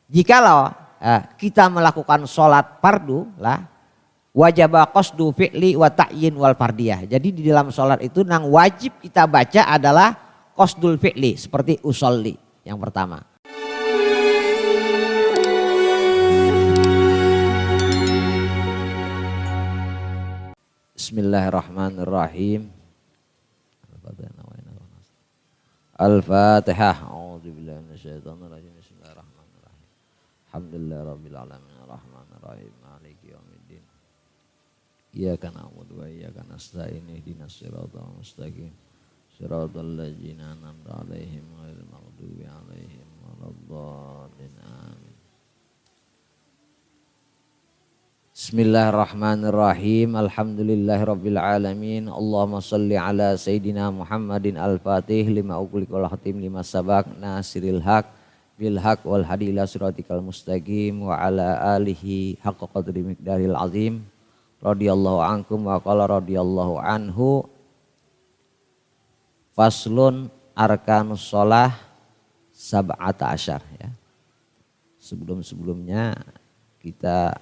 Jikalau kita melakukan sholat fardu lah, wajib qasdu fi'li wa ta'yin wal fardiyah. Jadi di dalam sholat itu yang wajib kita baca adalah qasdul fi'li seperti usolli yang pertama. Bismillahirrahmanirrahim. Al-Fatihah. A'udzubillahi minasyaitonirrajim. Bismillahirrahmanirrahim. Alhamdulillahirabbil alamin arrahmanir rahim maliki yaumiddin. Iyyaka na'budu wa iyyaka nasta'in ihdinas siratal mustaqim. Siratal ladzina an'amta 'alaihim ghairil maghdubi 'alaihim waladdallin. Amin. Bismillahirrahmanirrahim. Alhamdulillahirabbil alamin. Allahumma shalli ala sayidina Muhammadin al-Fatih lima ughliqa wal khatim lima sabaq nasiril haq bil haq wal hadi ila siratikal mustaqim wa ala alihi haqqa qadri miqdaril azim. Radhiyallahu ankum wa qala radhiyallahu anhu. Faslun arkanus shalah sab'ata asyar ya. Sebelum-sebelumnya kita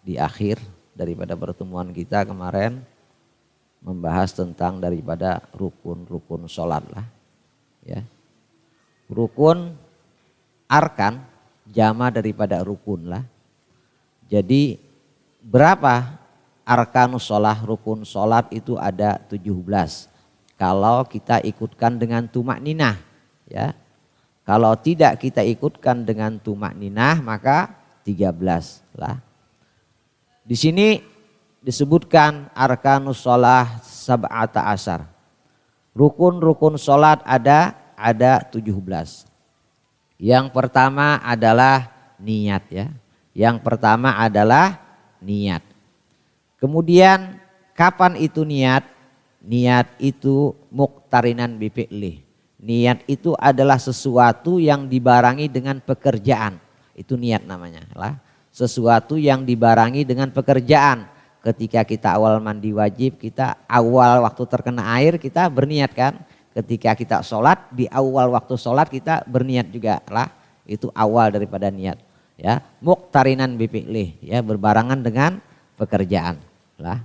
di akhir daripada pertemuan kita kemarin membahas tentang daripada rukun-rukun sholat lah ya. Rukun arkan jama daripada rukun lah. Jadi berapa arkanus sholat, rukun sholat itu ada 17. Kalau kita ikutkan dengan tumak ninah ya. Kalau tidak kita ikutkan dengan tumak ninah maka 13 lah. Di sini disebutkan arkanus sholah sab'ata asyar. Rukun-rukun sholat ada 17. Yang pertama adalah niat ya. Yang pertama adalah niat. Kemudian kapan itu niat? Niat itu muqtarinan bi fi'li. Niat itu adalah sesuatu yang dibarengi dengan pekerjaan. Itu niat namanya lah. Sesuatu yang dibarengi dengan pekerjaan. Ketika kita awal mandi wajib, kita awal waktu terkena air kita berniat kan. Ketika kita sholat, di awal waktu sholat kita berniat juga lah. Itu awal daripada niat. Ya, muqtarinan bi fi'lih ya, berbarengan dengan pekerjaan lah.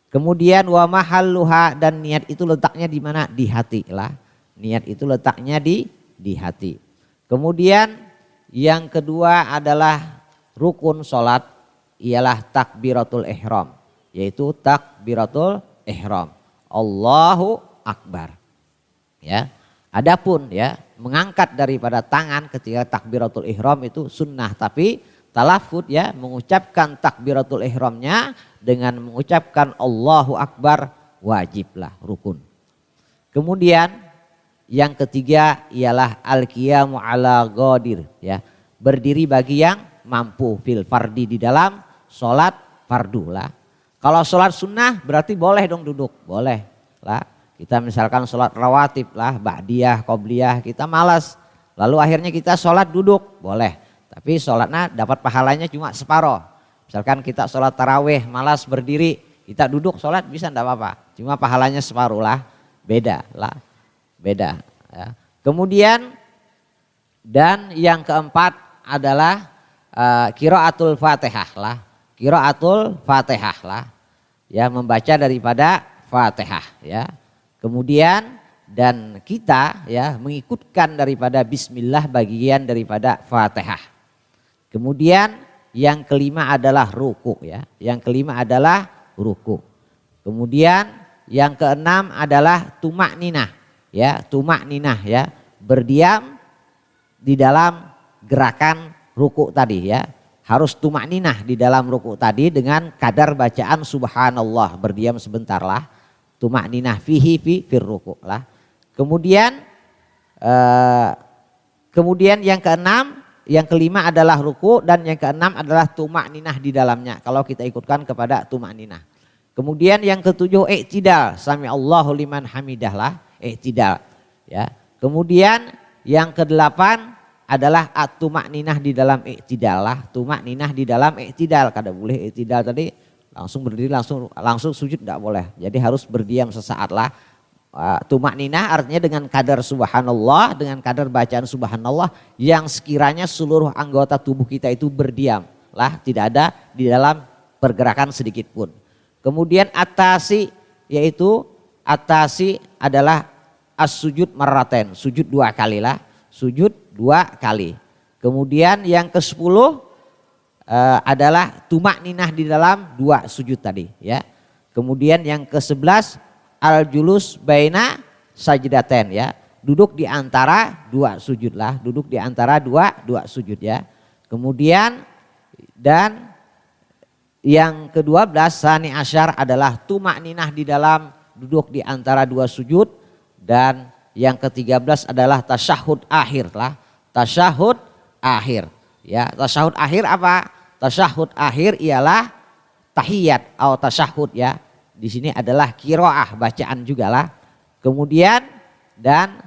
Kemudian wa mahalluha, dan niat itu letaknya di mana? Di hati lah. Niat itu letaknya di hati. Kemudian yang kedua adalah rukun sholat ialah takbiratul ihram, yaitu takbiratul ihram. Allahu Akbar. Ya. Adapun ya mengangkat daripada tangan ketika takbiratul ihram itu sunnah, tapi talafud ya mengucapkan takbiratul ihramnya dengan mengucapkan Allahu Akbar wajiblah rukun. Kemudian yang ketiga ialah al-qiyamu ala ghadir ya, berdiri bagi yang mampu fil fardi, di dalam sholat fardu lah. Kalau sholat sunnah berarti boleh dong duduk, boleh lah. Kita misalkan sholat rawatib lah, ba'diyah, qobliyah, kita malas. Lalu akhirnya kita sholat duduk, boleh. Tapi sholatnya dapat pahalanya cuma separoh. Misalkan kita sholat tarawih, malas berdiri, kita duduk sholat bisa enggak apa-apa. Cuma pahalanya separuh lah, beda lah, beda. Ya. Kemudian dan yang keempat adalah qiraatul Fatihah lah. Qiraatul Fatihah lah. Ya, membaca daripada Fatihah ya. Kemudian dan kita ya mengikutkan daripada bismillah bagian daripada Fatihah. Kemudian yang kelima adalah ruku ya. Yang kelima adalah ruku. Kemudian yang keenam adalah tumak ninah ya, tumak ninah ya, berdiam di dalam gerakan ruku tadi ya, harus tumak ninah di dalam ruku tadi dengan kadar bacaan subhanallah, berdiam sebentar lah, tumak ninah fihi fir ruku lah. Kemudian yang keenam, yang kelima adalah ruku, dan yang keenam adalah tumak ninah di dalamnya kalau kita ikutkan kepada tumak ninah. Kemudian yang ketujuh i'tidal, sami Allahu liman hamidah lah, i'tidal ya. Kemudian yang kedelapan adalah tumak ninah di dalam i'tidal lah, tumak ninah di dalam i'tidal. Kada boleh i'tidal tadi langsung berdiri langsung sujud, tidak boleh. Jadi harus berdiam sesaat lah, tumak ninah artinya dengan kadar subhanallah, dengan kadar bacaan subhanallah yang sekiranya seluruh anggota tubuh kita itu berdiam lah, tidak ada di dalam pergerakan sedikit pun. Kemudian atasi, yaitu atasi adalah as-sujud marraten, sujud 2 kali lah, sujud 2 kali. Kemudian yang ke-10 adalah tumak ninah di dalam 2 sujud tadi ya. Kemudian yang ke-11 al-julus baina sajdaten ya, duduk di antara 2 sujud lah, duduk di antara dua sujud ya. Kemudian dan yang ke-12 sani asyar adalah tumak ninah di dalam duduk di antara 2 sujud, dan yang ke-13 adalah tasyahud akhir lah, tasyahud akhir ya. Tasyahud akhir apa? Tasyahud akhir ialah tahiyat atau tasyahud ya. Di sini adalah qiraah, bacaan juga lah. Kemudian dan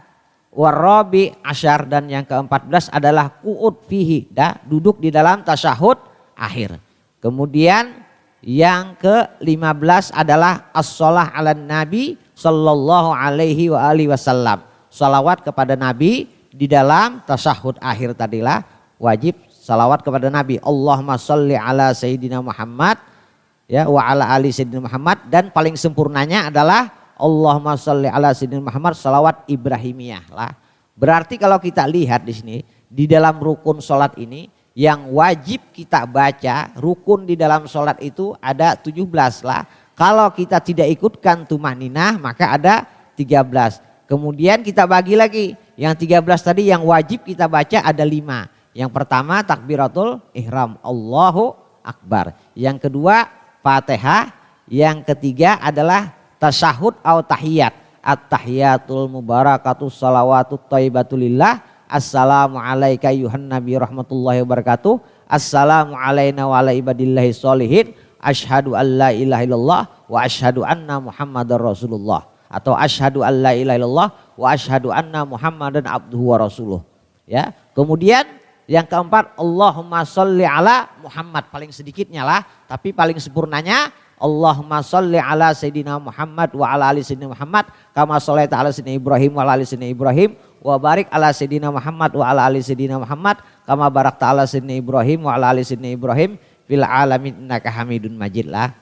warabi asyar, dan yang ke-14 adalah qu'ud fihi, duduk di dalam tasyahud akhir. Kemudian yang ke-15 adalah as-shalah 'alan nabi sallallahu alaihi wa alihi wasallam. Salawat kepada Nabi di dalam tasyahud akhir tadilah, wajib salawat kepada Nabi. Allahumma sholli ala sayyidina Muhammad ya wa ala ali sayyidina Muhammad, dan paling sempurnanya adalah Allahumma sholli ala sayyidina Muhammad salawat Ibrahimiyah lah. Berarti kalau kita lihat di sini di dalam rukun salat ini yang wajib kita baca, rukun di dalam sholat itu ada 17 lah. Kalau kita tidak ikutkan tumaninah maka ada 13. Kemudian kita bagi lagi, yang 13 tadi yang wajib kita baca ada 5. Yang pertama takbiratul ihram, Allahu Akbar. Yang kedua Fatihah. Yang ketiga adalah tasyahud atau tahiyat. At-tahiyatul mubarakatus salawatut thayyibatulillah. Assalamu alaika yuhan nabi rahmatullahi wabarakatuh. Assalamu alaina wa ala ibadillahi sholihin. Asyhadu an la ilaha illallah wa asyhadu anna muhammadar rasulullah. Atau asyhadu an la ilaha illallah wa asyhadu anna muhammadan abduhu wa rasuluh. Ya. Kemudian yang keempat Allahumma sholli ala Muhammad, paling sedikitnya lah, tapi paling sempurnanya Allahumma sholli ala sayyidina Muhammad wa ala ali sayyidina Muhammad kama sholaita ala sayyidina Ibrahim wa ala ali sayyidina Ibrahim wa barik ala sayyidina Muhammad wa ala ali sayyidina Muhammad kama barakta ala sayyidina Ibrahim wa ala ali sayyidina Ibrahim fil alamin innaka Hamidun Majid lah.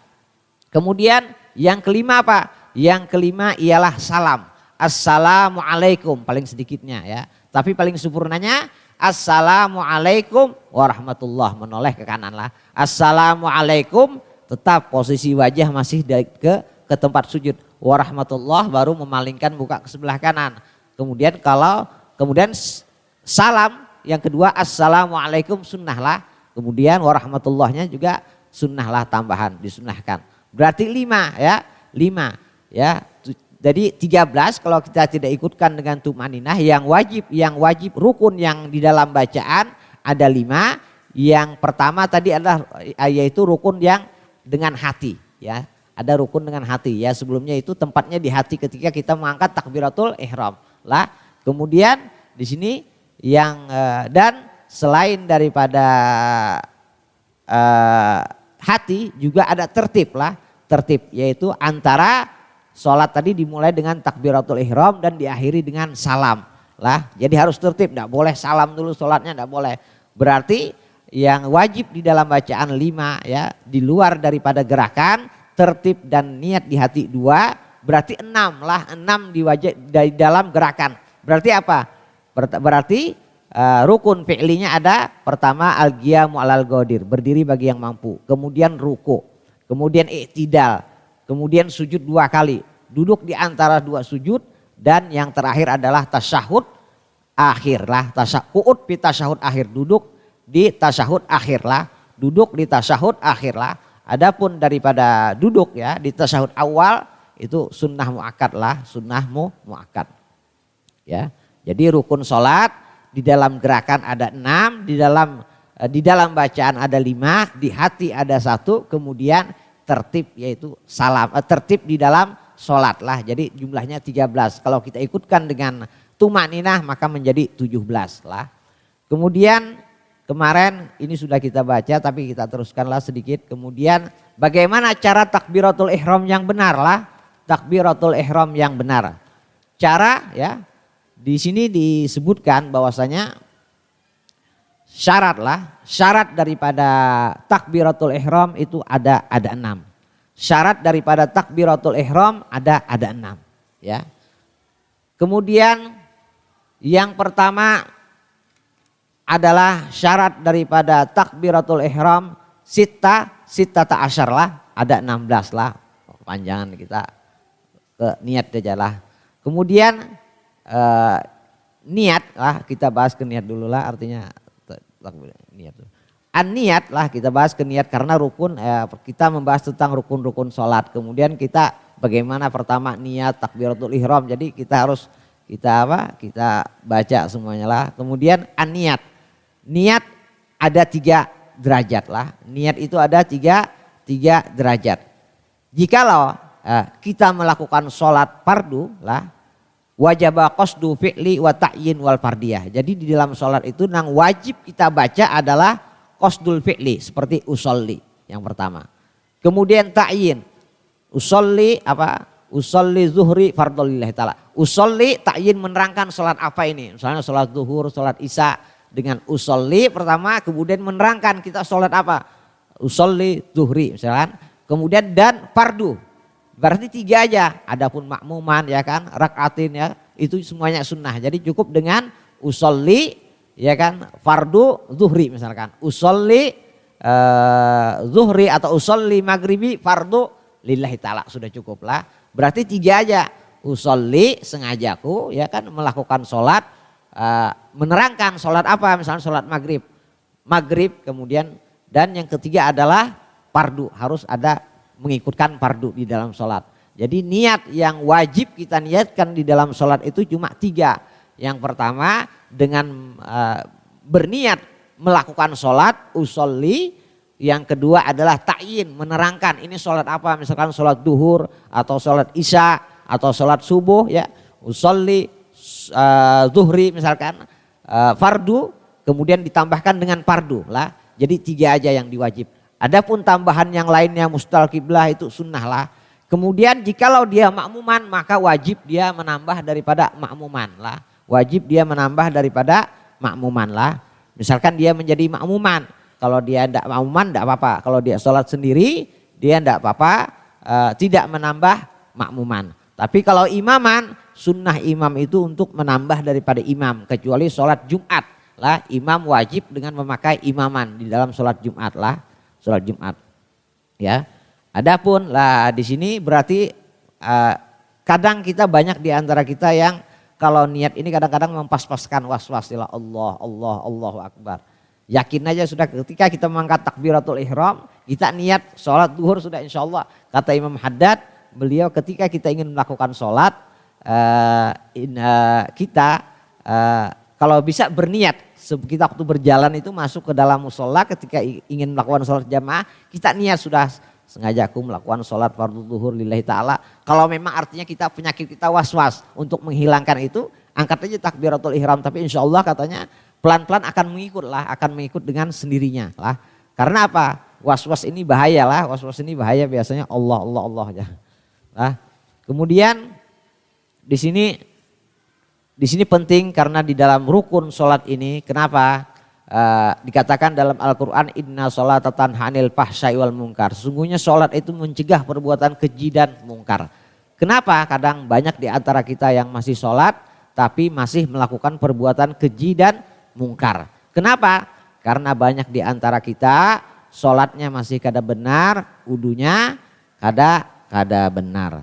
Kemudian yang kelima apa? Yang kelima ialah salam. Assalamualaikum, paling sedikitnya ya. Tapi paling sempurnanya Assalamualaikum warahmatullah, menoleh ke kanan lah. Assalamualaikum, tetap posisi wajah masih ke tempat sujud. Warahmatullah baru memalingkan muka ke sebelah kanan. Kemudian salam yang kedua Assalamualaikum sunnah lah. Kemudian warahmatullahnya juga sunnah lah, tambahan, disunnahkan. Berarti 5 ya, 5 ya. Jadi 13 kalau kita tidak ikutkan dengan tumaninah, yang wajib rukun yang di dalam bacaan ada 5. Yang pertama tadi adalah yaitu rukun yang dengan hati ya. Ada rukun dengan hati ya, sebelumnya itu tempatnya di hati ketika kita mengangkat takbiratul ihram lah. Kemudian di sini yang dan selain daripada hati juga ada tertib lah, tertib yaitu antara sholat tadi dimulai dengan takbiratul ihram dan diakhiri dengan salam lah. Jadi harus tertib, tidak boleh salam dulu sholatnya, tidak boleh. Berarti yang wajib di dalam bacaan 5 ya, di luar daripada gerakan, tertib dan niat di hati 2, berarti 6 lah, 6 di dalam gerakan. Berarti apa? Berarti rukun fi'linya ada, pertama al-qiyamu 'alal qadir, berdiri bagi yang mampu. Kemudian ruku, kemudian i'tidal, kemudian sujud 2 kali, duduk di antara 2 sujud, dan yang terakhir adalah tasyahud akhir lah, qu'ud fi tasyahud akhir, duduk di tasyahud akhir lah, duduk di tasyahud akhir lah. Adapun daripada duduk ya di tasyahud awal itu sunnah muakkad lah, sunnah muakkad. Ya. Jadi rukun salat di dalam gerakan ada 6, di dalam bacaan ada 5, di hati ada 1, kemudian tertib yaitu salam, tertib di dalam sholat lah. Jadi jumlahnya 13. Kalau kita ikutkan dengan tumaninah maka menjadi 17 lah. Kemudian kemarin ini sudah kita baca tapi kita teruskanlah sedikit. Kemudian bagaimana cara takbiratul ihram yang benar lah. Takbiratul ihram yang benar. bicara ya, di sini disebutkan bahwasanya syarat daripada takbiratul ihram itu ada 6. Syarat daripada takbiratul ihram ada 6 ya. Kemudian yang pertama adalah syarat daripada takbiratul ihram sittata asyar lah, ada 16 lah. Panjangan kita ke niat aja lah. Kemudian niat lah, kita bahas ke niat dulu lah, artinya niat. An-niat lah kita bahas ke niat karena rukun, kita membahas tentang rukun-rukun sholat. Kemudian kita bagaimana pertama niat takbiratul ihram, jadi kita harus kita baca semuanya lah. Kemudian an-niat, niat ada 3 derajat lah. Niat itu ada 3 derajat. Jikalau kita melakukan sholat fardu lah, wajib qasdu fi'li wa ta'yin wal fardiyah. Jadi di dalam sholat itu yang wajib kita baca adalah qasdul fi'li seperti usolli yang pertama. Kemudian ta'yin, usolli zuhri fardhulillahi ta'ala. Usolli ta'yin menerangkan sholat apa ini. Misalnya sholat zuhur, sholat isya dengan usolli pertama, kemudian menerangkan kita sholat apa. Usolli zuhri misalkan. Kemudian dan fardu. Berarti 3 aja. Adapun makmuman ya kan, rakaatin ya, itu semuanya sunnah. Jadi cukup dengan usolli ya kan, fardu zuhri misalkan. Usolli zuhri atau usolli maghribi fardu lillahi ta'ala, sudah cukup lah. Berarti 3 aja. Usolli sengajaku ya kan melakukan sholat, menerangkan sholat apa, misalnya sholat maghrib kemudian, dan yang ketiga adalah fardu, harus ada mengikutkan fardu di dalam sholat. Jadi niat yang wajib kita niatkan di dalam sholat itu cuma 3. Yang pertama dengan berniat melakukan sholat usolli. Yang kedua adalah ta'yin, menerangkan ini sholat apa, misalkan sholat duhur atau sholat isya atau sholat subuh ya. Usolli zuhri misalkan fardu, kemudian ditambahkan dengan fardu lah. Jadi 3 aja yang diwajib. Adapun tambahan yang lainnya mustal kiblah itu sunnah lah. Kemudian jikalau dia makmuman maka wajib dia menambah daripada makmuman lah. Wajib dia menambah daripada makmuman lah. Misalkan dia menjadi makmuman. Kalau dia tidak makmuman tidak apa-apa. Kalau dia sholat sendiri dia tidak apa-apa, tidak menambah makmuman. Tapi kalau imaman, sunnah imam itu untuk menambah daripada imam. Kecuali sholat Jumat lah, imam wajib dengan memakai imaman di dalam sholat Jumat lah. Sholat Jumat ya. Adapun lah di sini berarti kadang kita banyak di antara kita yang kalau niat ini kadang-kadang mempas-paskan was-was ilah Allahu Akbar. Yakin aja sudah ketika kita mengangkat takbiratul ihram, kita niat sholat duhur sudah insya Allah. Kata Imam Haddad, beliau ketika kita ingin melakukan sholat kita kalau bisa berniat. Kita waktu berjalan itu masuk ke dalam musola, ketika ingin melakukan sholat jamaah, kita niat sudah sengaja aku melakukan sholat fardu zuhur lillahi ta'ala. Kalau memang artinya kita penyakit kita was-was, untuk menghilangkan itu angkat aja takbiratul ihram. Tapi insya Allah katanya pelan-pelan akan mengikut dengan sendirinya lah. Karena apa? Was-was ini bahaya lah, was-was ini bahaya biasanya Allah aja. Nah, kemudian di sini penting karena di dalam rukun sholat ini, kenapa dikatakan dalam Al-Quran inna sholata tanha 'anil fahsya'i wal munkar. Sesungguhnya sholat itu mencegah perbuatan keji dan mungkar. Kenapa kadang banyak di antara kita yang masih sholat tapi masih melakukan perbuatan keji dan mungkar. Kenapa? Karena banyak di antara kita sholatnya masih kada benar, wudunya kada benar.